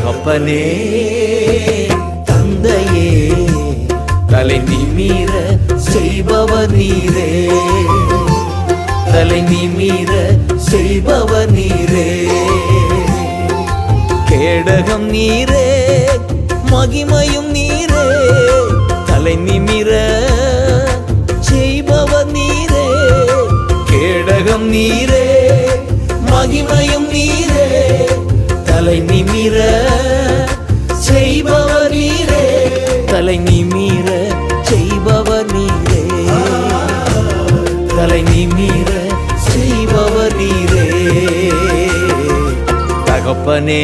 தகப்பனே தந்தையே தலை நிமிர செய்பவர் நீரே, தலை நிமிர செய்பவர் நீரே. கேடகம் நீரே மகிமையும் நீரே, தலை நிமிர செய்பவர் நீரே. கேடகம் நீரே மகிமையும் நீரே, தலை நிமிர செய்பவர் நீரே, தலை நிமிர செய்பவர் நீரே, தலை நிமிர செய்பவர் நீரே. தகப்பனே